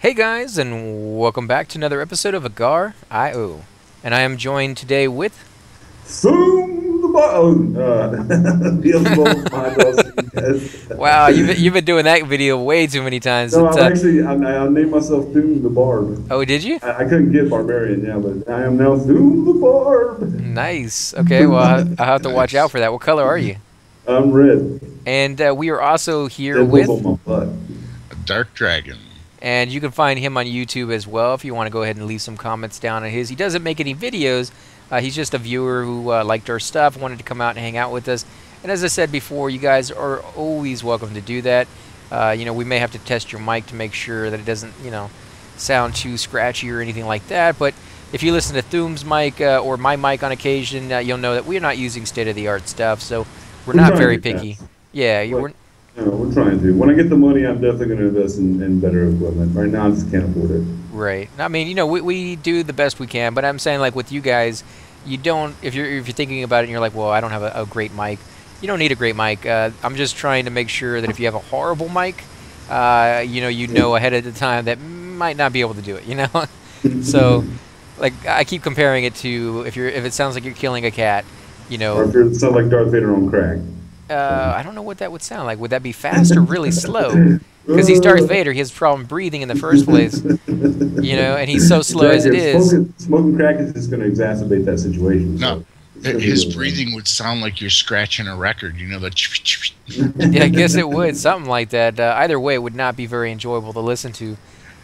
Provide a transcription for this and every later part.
Hey guys, and welcome back to another episode of Agar.io. And I am joined today with... Zoom the button. Beelzebub behind us. Yes. Wow, you've been doing that video way too many times. No, I'm actually I named myself Doom the Barb. Oh, did you? I couldn't get Barbarian, yeah, but I am now Doom the Barb. Nice. Okay, well, I'll have to watch out for that. What color are you? I'm red. And we are also here Devil's with... on my butt. A dark dragon. And you can find him on YouTube as well if you want to go ahead and leave some comments down on his. He doesn't make any videos. He's just a viewer who liked our stuff, wanted to come out and hang out with us. And as I said before, you guys are always welcome to do that. We may have to test your mic to make sure that it doesn't, sound too scratchy or anything like that. But if you listen to Thuum's mic or my mic on occasion, you'll know that we're not using state-of-the-art stuff. So we're not very picky. Yeah, we're trying to. When I get the money, I'm definitely going to invest in better equipment. Right now, I just can't afford it. Right. I mean, we do the best we can, but I'm saying, like, with you guys, you don't, if you're thinking about it and you're like, well, I don't have a great mic, you don't need a great mic. I'm just trying to make sure that if you have a horrible mic, you know ahead of the time that might not be able to do it, So, like, I keep comparing it to if it sounds like you're killing a cat, Or if it sounds like Darth Vader on crack. I don't know what that would sound like. Would that be fast or really slow? Because he's Darth Vader, he has a problem breathing in the first place, and he's so slow as it is. Smoking crack is just going to exacerbate that situation. No, his breathing would sound like you're scratching a record. The. Yeah, I guess it would, something like that. Either way, it would not be very enjoyable to listen to.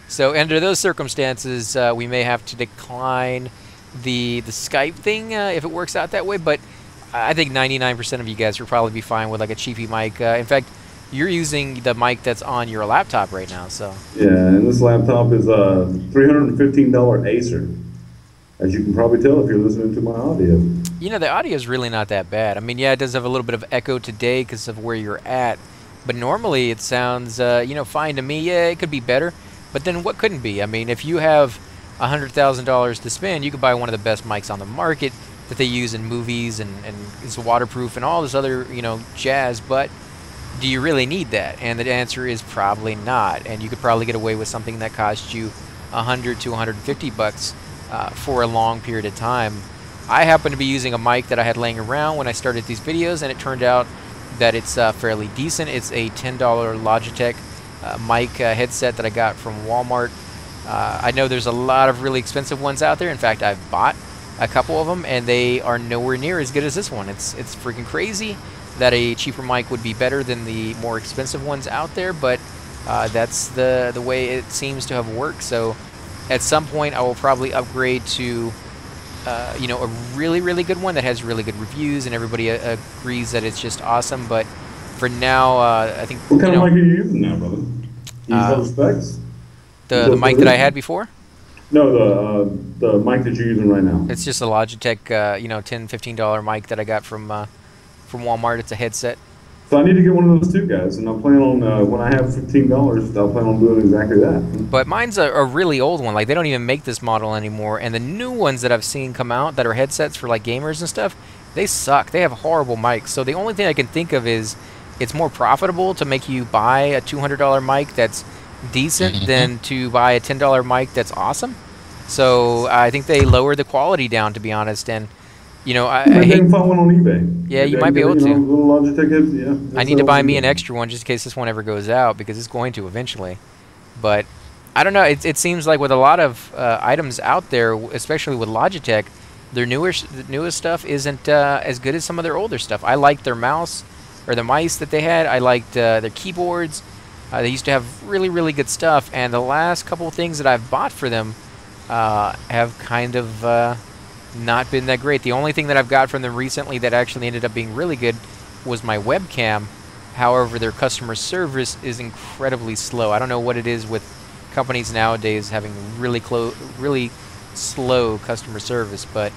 So under those circumstances, we may have to decline the Skype thing if it works out that way. But I think 99% of you guys would probably be fine with like a cheapy mic. In fact, you're using the mic that's on your laptop right now, so. Yeah, and this laptop is a $315 Acer, as you can probably tell if you're listening to my audio. The audio is really not that bad. I mean, yeah, it does have a little bit of echo today because of where you're at, but normally it sounds, fine to me. Yeah, it could be better, but then what couldn't be? I mean, if you have $100,000 to spend, you could buy one of the best mics on the market that they use in movies and it's waterproof and all this other, jazz, but do you really need that? And the answer is probably not. And you could probably get away with something that cost you $100 to $150 for a long period of time. I happen to be using a mic that I had laying around when I started these videos, and it turned out that it's fairly decent. It's a $10 Logitech mic headset that I got from Walmart. I know there's a lot of really expensive ones out there. In fact, I've bought a couple of them, and they are nowhere near as good as this one. It's freaking crazy that a cheaper mic would be better than the more expensive ones out there, but that's the way it seems to have worked. So at some point I will probably upgrade to a really, really good one that has really good reviews and everybody agrees that it's just awesome. But for now, I think... What kind of mic are you using now, brother? You use those specs? The mic that I had before? No, the mic that you're using right now. It's just a Logitech, $10, $15 mic that I got from Walmart. It's a headset. So I need to get one of those too, guys, and I'll plan on, when I have $15, I'll plan on doing exactly that. But mine's a really old one. Like, they don't even make this model anymore, and the new ones that I've seen come out that are headsets for, like, gamers and stuff, they suck. They have horrible mics. So the only thing I can think of is it's more profitable to make you buy a $200 mic that's decent than to buy a $10 mic that's awesome. So I think they lower the quality down, to be honest, and I hate... find one on eBay. Yeah, you might be able to. Little Logitech heads, yeah. I need to buy me an extra one just in case this one ever goes out, because it's going to eventually. But I don't know. It seems like with a lot of items out there, especially with Logitech, their newest stuff isn't as good as some of their older stuff. I liked their mouse or the mice that they had. I liked their keyboards. They used to have really, really good stuff, and the last couple of things that I've bought for them have kind of not been that great. The only thing that I've got from them recently that actually ended up being really good was my webcam. However, their customer service is incredibly slow. I don't know what it is with companies nowadays having really slow customer service, but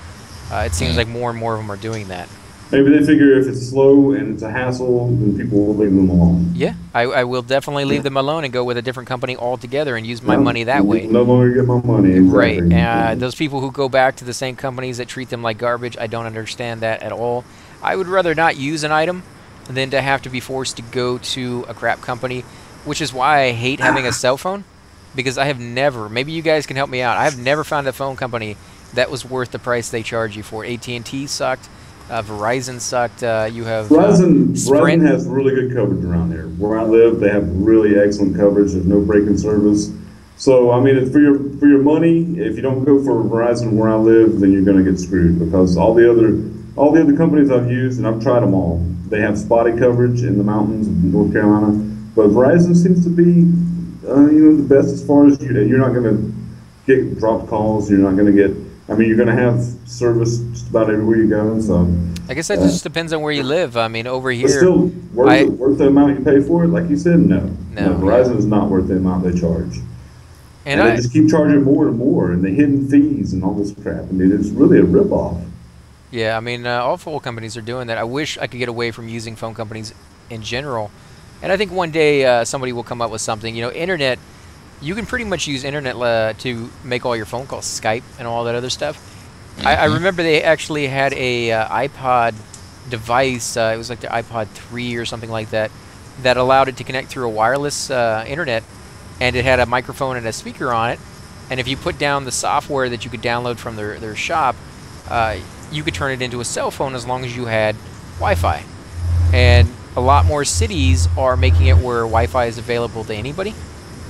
it seems like more and more of them are doing that. Maybe they figure if it's slow and it's a hassle, then people will leave them alone. Yeah, I will definitely leave them alone and go with a different company altogether and use my money that way. No longer get my money. Exactly. Right. Those people who go back to the same companies that treat them like garbage, I don't understand that at all. I would rather not use an item than to have to be forced to go to a crap company, which is why I hate having a cell phone. because I have never. Maybe you guys can help me out. I have never found a phone company that was worth the price they charge you for. AT&T sucked. Verizon sucked. You have Verizon Sprint. has really good coverage around here. Where I live, they have really excellent coverage. There's no break-in service. So I mean, it's for your money. If you don't go for Verizon where I live, then you're going to get screwed because all the other companies I've used and I've tried them all. They have spotty coverage in the mountains of North Carolina, but Verizon seems to be the best as far as you're not going to get dropped calls. You're not going to get. I mean, you're going to have service just about everywhere you go. So I guess that just depends on where you live. I mean, over but here, still worth the amount you pay for it. Like you said, no. Verizon is not worth the amount they charge. And they just keep charging more and more, and the hidden fees and all this crap. I mean, it's really a ripoff. yeah, I mean, all phone companies are doing that. I wish I could get away from using phone companies in general. And I think one day somebody will come up with something. You know, internet, you can pretty much use internet to make all your phone calls, Skype and all that other stuff. I remember they actually had a iPod device. It was like the iPod 3 or something like that, that allowed it to connect through a wireless internet, and it had a microphone and a speaker on it. And if you put down the software that you could download from their shop, you could turn it into a cell phone as long as you had Wi-Fi. And a lot more cities are making it where Wi-Fi is available to anybody.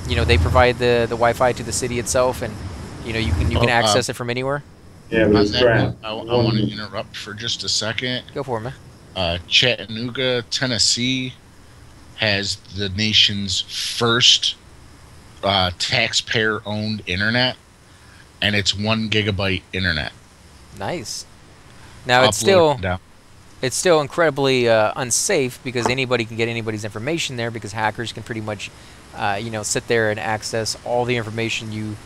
You know, they provide the Wi-Fi to the city itself, and you can access it from anywhere. Yeah, but it's crap. I want to interrupt for just a second. Go for it, man. Chattanooga, Tennessee has the nation's first taxpayer-owned internet, and it's 1 gigabyte internet. Nice. Now it's still incredibly unsafe because anybody can get anybody's information there, because hackers can pretty much sit there and access all the information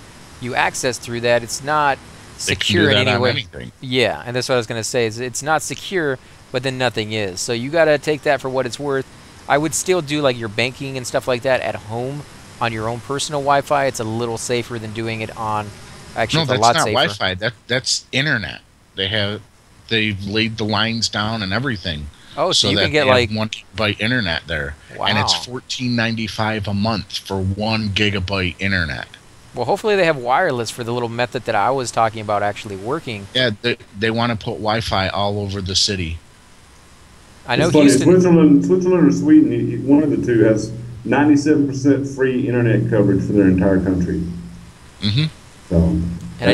you access through that. It's not secure in any way. Yeah, and that's what I was going to say. Is it's not secure, but then nothing is. So you got to take that for what it's worth. I would still do like your banking and stuff like that at home on your own personal Wi-Fi. It's a little safer than doing it on. Actually, no, it's a that's lot not safer. Wi-Fi. That's internet. They've laid the lines down and everything. Oh, so you that can get they like have 1 gigabyte internet there, wow. And it's $14.95 a month for 1 gigabyte internet. Well, hopefully they have wireless for the little method that I was talking about actually working. Yeah, they want to put Wi-Fi all over the city. I know it's funny, Houston. Switzerland or Sweden, one of the two has 97% free internet coverage for their entire country. Mm-hmm. So, and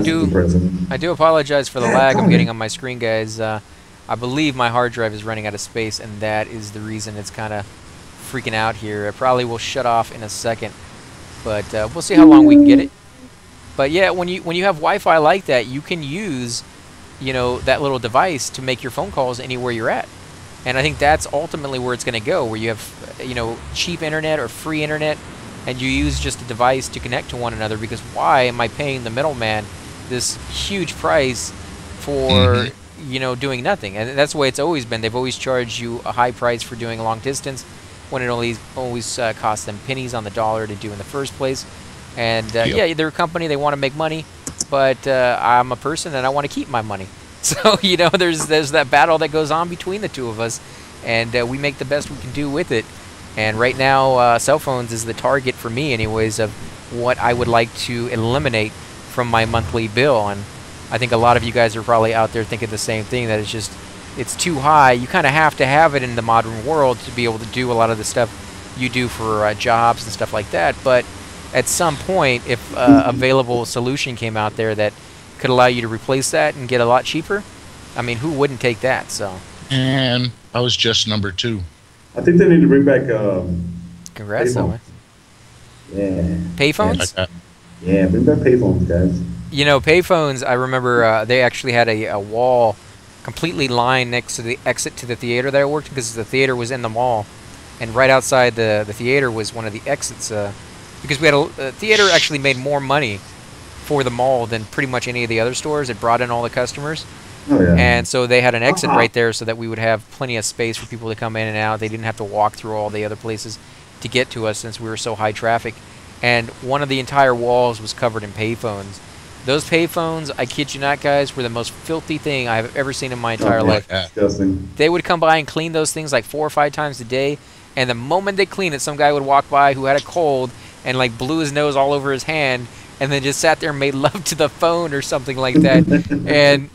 I do apologize for the lag I'm getting on my screen, guys. I believe my hard drive is running out of space, and that is the reason it's kind of freaking out here. It probably will shut off in a second, but we'll see how long we can get it. But yeah, when you have Wi-Fi like that, you can use that little device to make your phone calls anywhere you're at. And I think that's ultimately where it's going to go, where you have cheap internet or free internet, and you use just a device to connect to one another. Because why am I paying the middleman this huge price for doing nothing? And that's the way it's always been. They've always charged you a high price for doing long distance, when it always costs them pennies on the dollar to do in the first place. And yeah, they're a company, they want to make money, but I'm a person and I want to keep my money. So there's that battle that goes on between the two of us, and we make the best we can do with it. And right now, cell phones is the target for me, anyways, of what I would like to eliminate from my monthly bill. And I think a lot of you guys are probably out there thinking the same thing, that it's too high. You kind of have to have it in the modern world to be able to do a lot of the stuff you do for jobs and stuff like that. But at some point, if available solution came out there that could allow you to replace that and get a lot cheaper, I mean, who wouldn't take that? So. And I was just number 2. I think they need to bring back. Congrats, though. Yeah. Payphones? Yeah, bring back payphones, guys. Payphones. I remember they actually had a wall completely lined next to the exit to the theater that I worked, because the theater was in the mall, and right outside the theater was one of the exits. Because we had a theater actually made more money for the mall than pretty much any of the other stores. It brought in all the customers. Oh, yeah. And so they had an exit right there so that we would have plenty of space for people to come in and out. They didn't have to walk through all the other places to get to us, since we were so high traffic. And one of the entire walls was covered in payphones. Those payphones, I kid you not, guys, were the most filthy thing I've ever seen in my entire life. Disgusting. They would come by and clean those things like 4 or 5 times a day, and the moment they clean it, some guy would walk by who had a cold, and like blew his nose all over his hand, and then just sat there and made love to the phone or something like that. And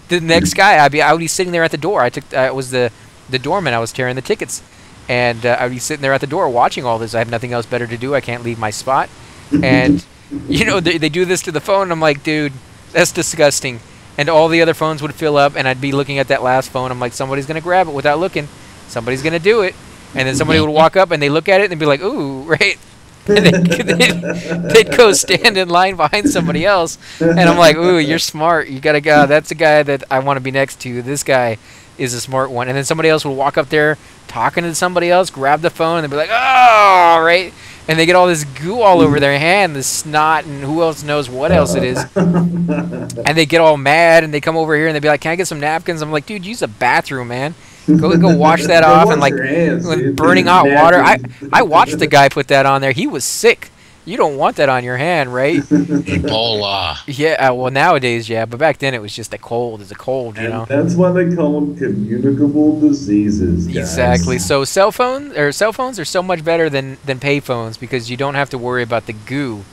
the next guy, I would be sitting there at the door. I was the doorman. I was tearing the tickets, and I would be sitting there at the door watching all this. I have nothing else better to do. I can't leave my spot, and they do this to the phone. And I'm like, dude, that's disgusting. And all the other phones would fill up, and I'd be looking at that last phone. I'm like, somebody's gonna grab it without looking. Somebody's gonna do it. And then somebody would walk up and they look at it and be like, ooh, right. And they'd go stand in line behind somebody else. And I'm like, ooh, you're smart. You gotta go. That's a guy that I want to be next to. This guy is a smart one. And then somebody else would walk up there talking to somebody else, grab the phone, and they'd be like, oh, right. And they get all this goo all over their hand, this snot, and who else knows what else it is. And they get all mad, and they come over here, and they'd be like, can I get some napkins? I'm like, dude, use the bathroom, man. Go wash that off, and like with burning hot water. I watched the guy put that on there. He was sick. You don't want that on your hand, right? Ebola. Yeah, well, nowadays, yeah. But back then, it was just a cold. It's a cold, you know? That's why they call them communicable diseases, guys. Exactly. So cell phones are so much better than pay phones because you don't have to worry about the goo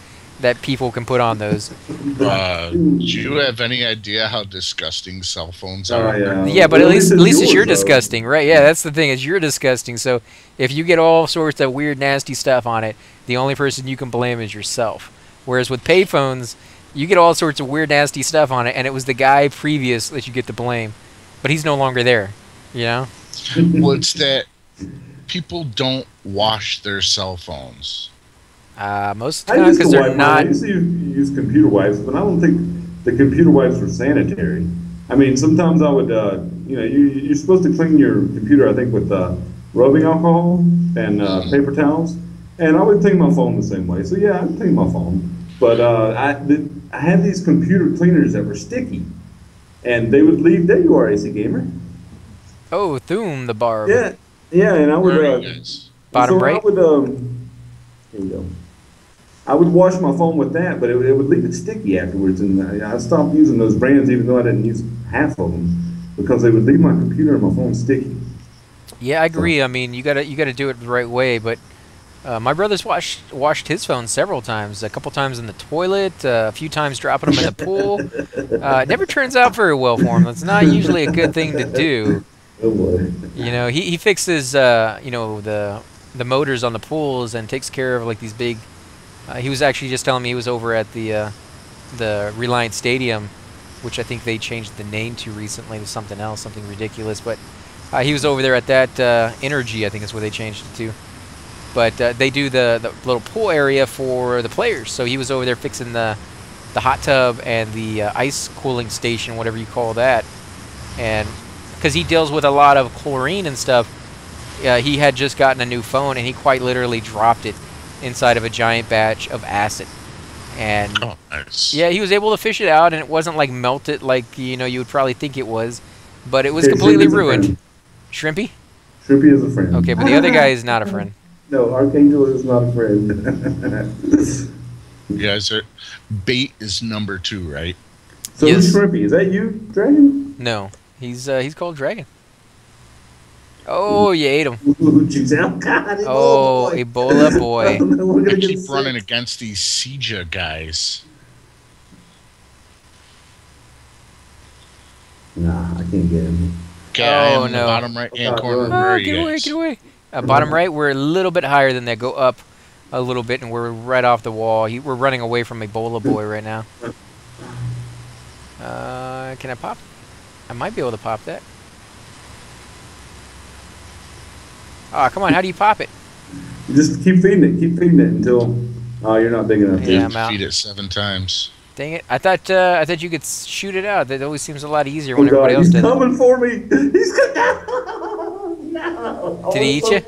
that people can put on those. Do you have any idea how disgusting cell phones are? Yeah, but at least it's you're disgusting, right? Yeah, that's the thing, is you're disgusting. So if you get all sorts of weird, nasty stuff on it, the only person you can blame is yourself. Whereas with payphones, you get all sorts of weird, nasty stuff on it, and it was the guy previous that you get to blame. But he's no longer there, you know? Well, it's that people don't wash their cell phones. Most of the time, because they're not. I used to use computer wipes, but I don't think the computer wipes were sanitary. I mean, sometimes I would, you're supposed to clean your computer, I think, with rubbing alcohol and paper towels. And I would clean my phone the same way. So, yeah, I would clean my phone. But I had these computer cleaners that were sticky. And they would leave. There you are, AC Gamer. Oh, Thum, the bar. Yeah, and I would. Bottom right? Here you go. I would wash my phone with that, but it would leave it sticky afterwards, and I stopped using those brands, even though I didn't use half of them, because they would leave my computer and my phone sticky. Yeah, I agree. I mean, you gotta do it the right way. But my brother's washed his phone several times, a couple times in the toilet, a few times dropping them in the pool. It never turns out very well for him. It's not usually a good thing to do. Oh boy. You know, he fixes the motors on the pools and takes care of like these big. He was actually just telling me he was over at the Reliant Stadium, which I think they changed the name to recently to something else, something ridiculous. But he was over there at that Energy, I think is where they changed it to. But they do the little pool area for the players. So he was over there fixing the hot tub and the ice cooling station, whatever you call that. And because he deals with a lot of chlorine and stuff, he had just gotten a new phone, and he quite literally dropped it inside of a giant batch of acid. And nice. Yeah, he was able to fish it out, and it wasn't like melted like you would probably think it was, but it was completely ruined. Shrimpy? Shrimpy is a friend. Okay, but the other guy is not a friend. No, Archangel is not a friend. You guys are bait is number 2, right? So yes. Who's Shrimpy? Is that you, Dragon? No, he's called Dragon. Oh, you ate him. Oh, Ebola boy. I keep running against these Sija guys. Nah, I can't get him. Okay, in the bottom right-hand corner. Get away. Bottom right, we're a little bit higher than that. Go up a little bit, and we're right off the wall. We're running away from Ebola boy right now. Can I pop? I might be able to pop that. Oh, come on, how do you pop it? You just keep feeding it until you're not big enough. Yeah, I'm out. Feed it 7 times. Dang it! I thought you could shoot it out. That always seems a lot easier when everybody else does. He's coming for me. He's coming. No. Did he eat you?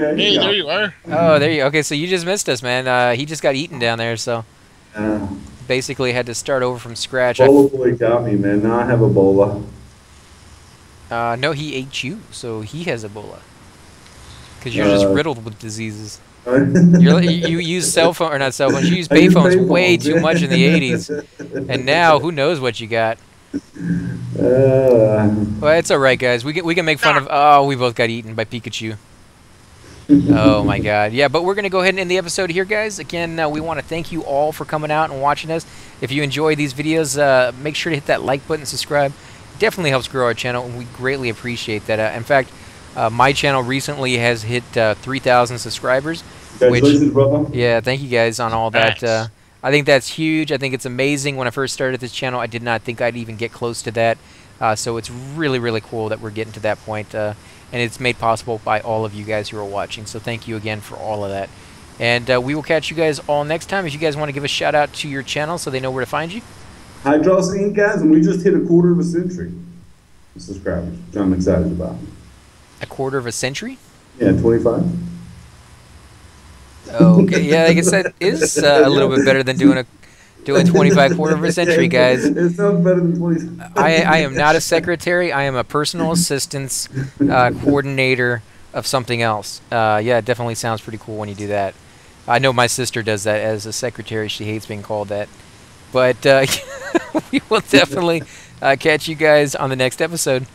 Yeah. Hey, there you are. Oh, there you. Okay, so you just missed us, man. He just got eaten down there, so basically had to start over from scratch. Ebola boy got me, man. Now I have Ebola. No, he ate you, so he has Ebola. Because you're just riddled with diseases. You use cell phone, or not cell phones, you use payphones way too much in the 80s. And now, who knows what you got. Well, it's alright, guys. We can make fun of... Oh, we both got eaten by Pikachu. Oh my God, yeah. But we're gonna go ahead and end the episode here, guys. Again, we want to thank you all for coming out and watching us. If you enjoy these videos, make sure to hit that like button, subscribe. Definitely helps grow our channel, and we greatly appreciate that. In fact, my channel recently has hit 3,000 subscribers. Congratulations, brother. Yeah, thank you guys on all that. Nice. I think that's huge. I think it's amazing. When I first started this channel, I did not think I'd even get close to that. So it's really, really cool that we're getting to that point. And it's made possible by all of you guys who are watching. So thank you again for all of that. And we will catch you guys all next time. If you guys want to give a shout out to your channel so they know where to find you. Hydraulics Inc., guys, and we just hit a quarter of a century of subscribers, which I'm excited about. A quarter of a century? Yeah, 25. Oh, okay. Yeah, I guess that is a little bit better than doing 25 quarter of a century, guys. It sounds better than 25. I am not a secretary. I am a personal assistance coordinator of something else. Yeah, it definitely sounds pretty cool when you do that. I know my sister does that as a secretary. She hates being called that. But we will definitely catch you guys on the next episode.